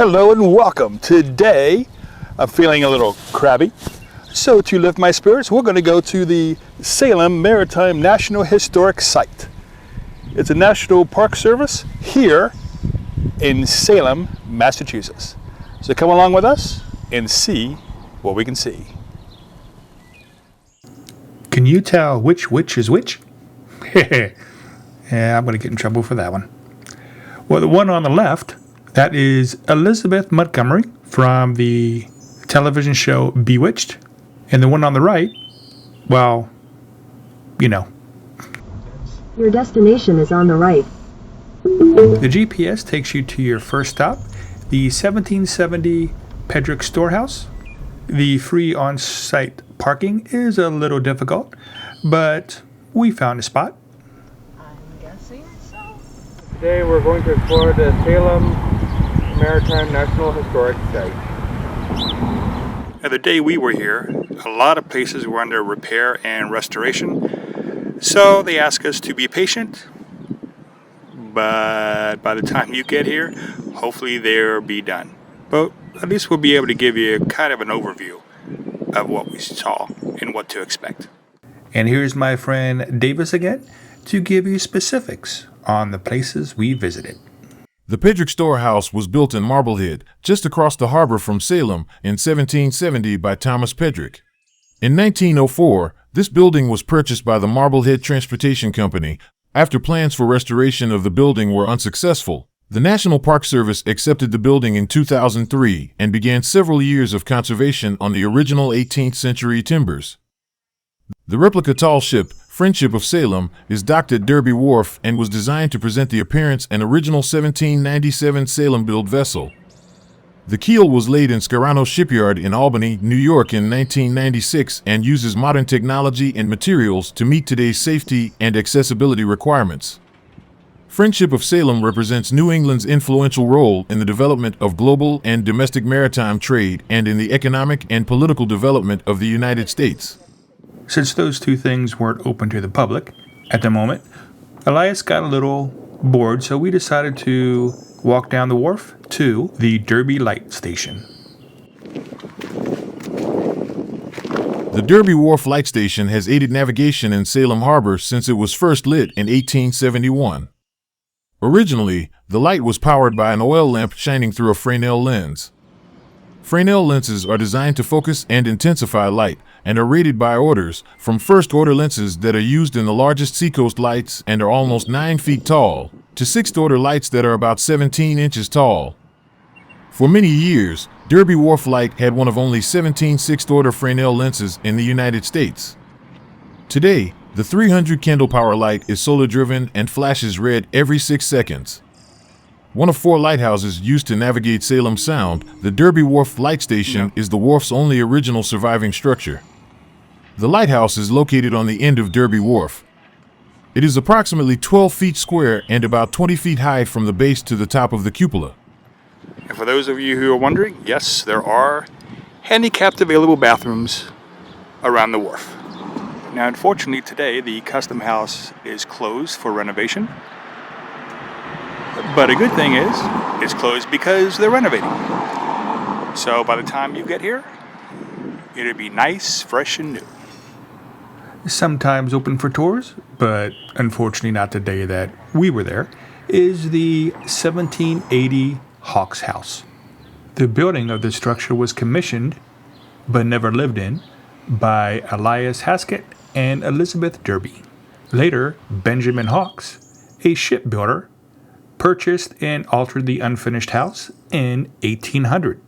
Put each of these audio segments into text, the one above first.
Hello and welcome. Today, I'm feeling a little crabby. So to lift my spirits, we're going to go to the Salem Maritime National Historic Site. It's a National Park Service here in Salem, Massachusetts. So come along with us and see what we can see. Can you tell which is which? Yeah, I'm going to get in trouble for that one. Well, the one on the left, that is Elizabeth Montgomery from the television show Bewitched. And the one on the right, well, you know. Your destination is on the right. The GPS takes you to your first stop, the 1770 Pedrick Storehouse. The free on-site parking is a little difficult, but we found a spot. I'm guessing so. Today we're going to explore the Salem Maritime National Historic Site. Now, the day we were here, a lot of places were under repair and restoration, so they asked us to be patient, but by the time you get here, hopefully they'll be done. But at least we'll be able to give you kind of an overview of what we saw and what to expect. And here's my friend Davis again to give you specifics on the places we visited. The Pedrick Storehouse was built in Marblehead, just across the harbor from Salem, in 1770 by Thomas Pedrick. In 1904, this building was purchased by the Marblehead Transportation Company. After plans for restoration of the building were unsuccessful, the National Park Service accepted the building in 2003 and began several years of conservation on the original 18th century timbers. The replica tall ship, Friendship of Salem, is docked at Derby Wharf and was designed to present the appearance an original 1797 Salem-built vessel. The keel was laid in Scarano Shipyard in Albany, New York in 1996 and uses modern technology and materials to meet today's safety and accessibility requirements. Friendship of Salem represents New England's influential role in the development of global and domestic maritime trade and in the economic and political development of the United States. Since those two things weren't open to the public at the moment, Elias got a little bored, so we decided to walk down the wharf to the Derby Light Station. The Derby Wharf Light Station has aided navigation in Salem Harbor since it was first lit in 1871. Originally, the light was powered by an oil lamp shining through a Fresnel lens. Fresnel lenses are designed to focus and intensify light, and are rated by orders from first-order lenses that are used in the largest seacoast lights and are almost 9 feet tall, to sixth-order lights that are about 17 inches tall. For many years, Derby Wharf Light had one of only 17 sixth-order Fresnel lenses in the United States. Today, the 300 candle power light is solar-driven and flashes red every 6 seconds. One of 4 lighthouses used to navigate Salem Sound, the Derby Wharf Light Station is the wharf's only original surviving structure. The lighthouse is located on the end of Derby Wharf. It is approximately 12 feet square and about 20 feet high from the base to the top of the cupola. And for those of you who are wondering, yes, there are handicapped available bathrooms around the wharf. Now, unfortunately, today the Custom House is closed for renovation. But a good thing is, it's closed because they're renovating. So by the time you get here, it'll be nice, fresh, and new. Sometimes open for tours, but unfortunately not the day that we were there, is the 1780 Hawks House. The building of the structure was commissioned, but never lived in, by Elias Haskett and Elizabeth Derby. Later, Benjamin Hawks, a shipbuilder, purchased and altered the unfinished house in 1800.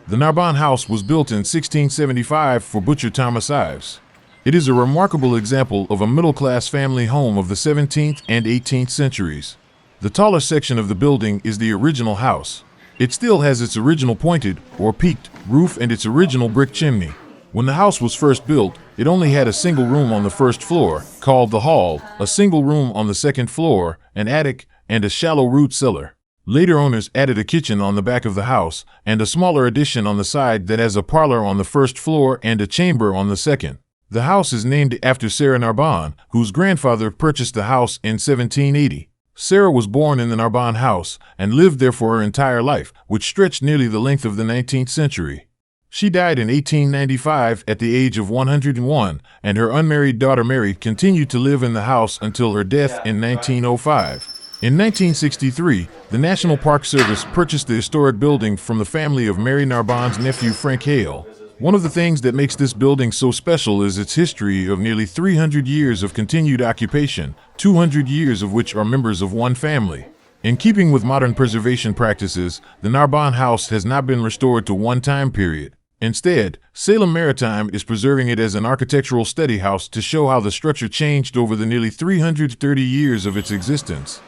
The Narbonne House was built in 1675 for butcher Thomas Ives. It is a remarkable example of a middle-class family home of the 17th and 18th centuries. The taller section of the building is the original house. It still has its original pointed, or peaked, roof and its original brick chimney. When the house was first built, it only had a single room on the first floor, called the hall, a single room on the second floor, an attic, and a shallow root cellar. Later owners added a kitchen on the back of the house, and a smaller addition on the side that has a parlor on the first floor and a chamber on the second. The house is named after Sarah Narbonne, whose grandfather purchased the house in 1780. Sarah was born in the Narbonne house and lived there for her entire life, which stretched nearly the length of the 19th century. She died in 1895 at the age of 101, and her unmarried daughter Mary continued to live in the house until her death in 1905. In 1963, the National Park Service purchased the historic building from the family of Mary Narbonne's nephew Frank Hale. One of the things that makes this building so special is its history of nearly 300 years of continued occupation, 200 years of which are members of one family. In keeping with modern preservation practices, the Narbonne house has not been restored to one time period. Instead, Salem Maritime is preserving it as an architectural study house to show how the structure changed over the nearly 330 years of its existence.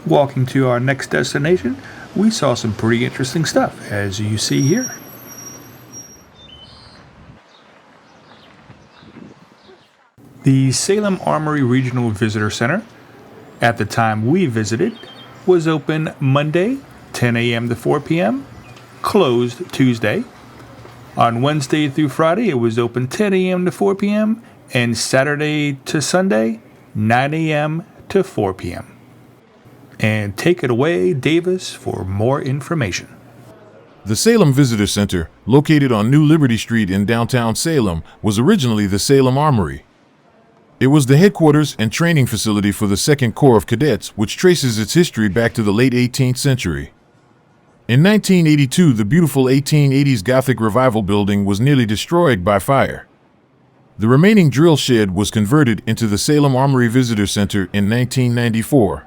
Walking to our next destination, we saw some pretty interesting stuff, as you see here. The Salem Armory Regional Visitor Center, at the time we visited, was open Monday, 10 a.m. to 4 p.m., closed Tuesday. On Wednesday through Friday, it was open 10 a.m. to 4 p.m., and Saturday to Sunday, 9 a.m. to 4 p.m. And take it away, Davis, for more information. The Salem Visitor Center, located on New Liberty Street in downtown Salem, was originally the Salem Armory. It was the headquarters and training facility for the 2nd Corps of Cadets, which traces its history back to the late 18th century. In 1982, the beautiful 1880s Gothic Revival building was nearly destroyed by fire. The remaining drill shed was converted into the Salem Armory Visitor Center in 1994.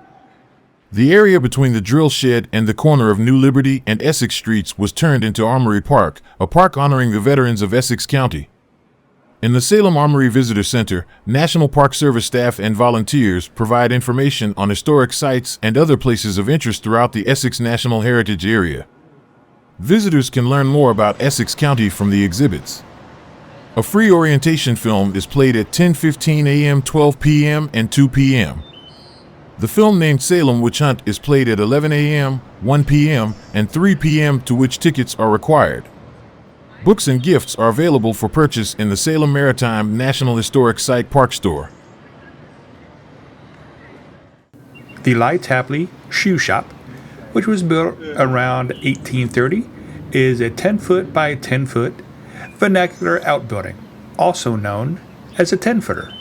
The area between the drill shed and the corner of New Liberty and Essex Streets was turned into Armory Park, a park honoring the veterans of Essex County. In the Salem Armory Visitor Center, National Park Service staff and volunteers provide information on historic sites and other places of interest throughout the Essex National Heritage Area. Visitors can learn more about Essex County from the exhibits. A free orientation film is played at 10:15 a.m., 12 p.m., and 2 p.m. The film named Salem Witch Hunt is played at 11 a.m., 1 p.m., and 3 p.m., to which tickets are required. Books and gifts are available for purchase in the Salem Maritime National Historic Site Park Store. The Ly Tapley Shoe Shop, which was built around 1830, is a 10-foot by 10-foot vernacular outbuilding, also known as a 10-footer.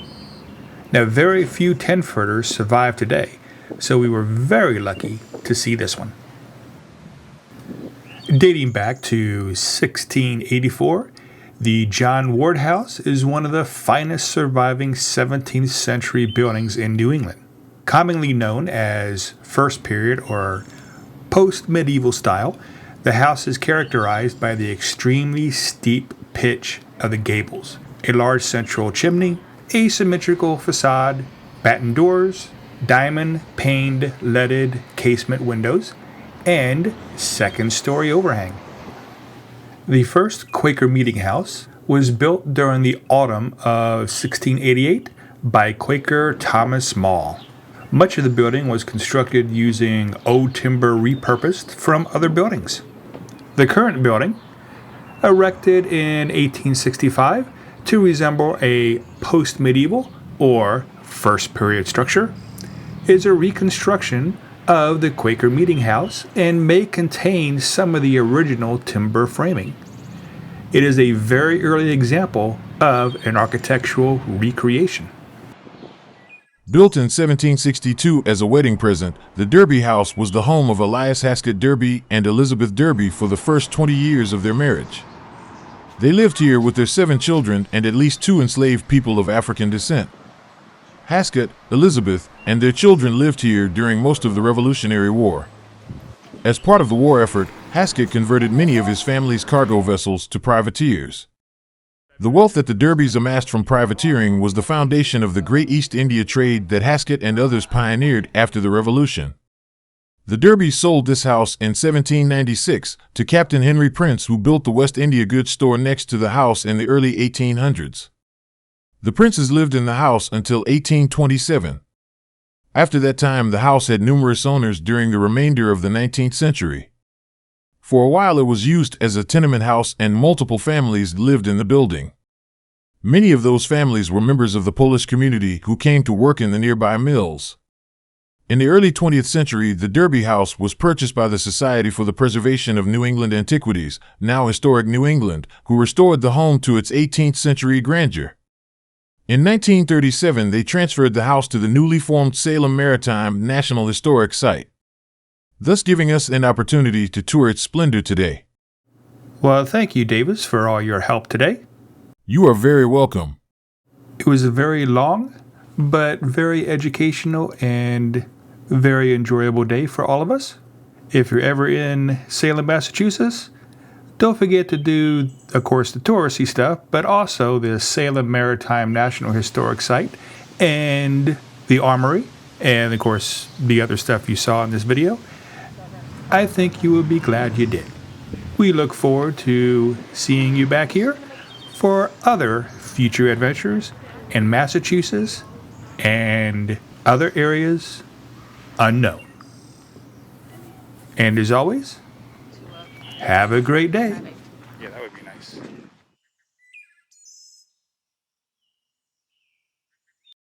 Now, very few 10-footers survive today, so we were very lucky to see this one. Dating back to 1684, the John Ward House is one of the finest surviving 17th century buildings in New England. Commonly known as First Period or Post-Medieval style, the house is characterized by the extremely steep pitch of the gables, a large central chimney, asymmetrical facade, batten doors, diamond-paned leaded casement windows, and second-story overhang. The first Quaker meeting house was built during the autumn of 1688 by Quaker Thomas Mall. Much of the building was constructed using old timber repurposed from other buildings. The current building, erected in 1865 to resemble a post-medieval or first-period structure, is a reconstruction of the Quaker meeting house and may contain some of the original timber framing. It is a very early example of an architectural recreation. Built in 1762 as a wedding present, the Derby House was the home of Elias Haskett Derby and Elizabeth Derby for the first 20 years of their marriage. They lived here with their 7 children and at least 2 enslaved people of African descent. Haskett, Elizabeth, and their children lived here during most of the Revolutionary War. As part of the war effort, Haskett converted many of his family's cargo vessels to privateers. The wealth that the Derbys amassed from privateering was the foundation of the great East India trade that Haskett and others pioneered after the Revolution. The Derbys sold this house in 1796 to Captain Henry Prince, who built the West India goods store next to the house in the early 1800s. The Princes lived in the house until 1827. After that time, the house had numerous owners during the remainder of the 19th century. For a while, it was used as a tenement house and multiple families lived in the building. Many of those families were members of the Polish community who came to work in the nearby mills. In the early 20th century, the Derby House was purchased by the Society for the Preservation of New England Antiquities, now Historic New England, who restored the home to its 18th century grandeur. In 1937, they transferred the house to the newly formed Salem Maritime National Historic Site, thus giving us an opportunity to tour its splendor today. Well, thank you, Davis, for all your help today. You are very welcome. It was a very long, but very educational and very enjoyable day for all of us. If you're ever in Salem, Massachusetts, don't forget to do, of course, the touristy stuff, but also the Salem Maritime National Historic Site and the Armory, and of course, the other stuff you saw in this video. I think you will be glad you did. We look forward to seeing you back here for other future adventures in Massachusetts and other areas unknown. And as always, have a great day. Yeah, that would be nice.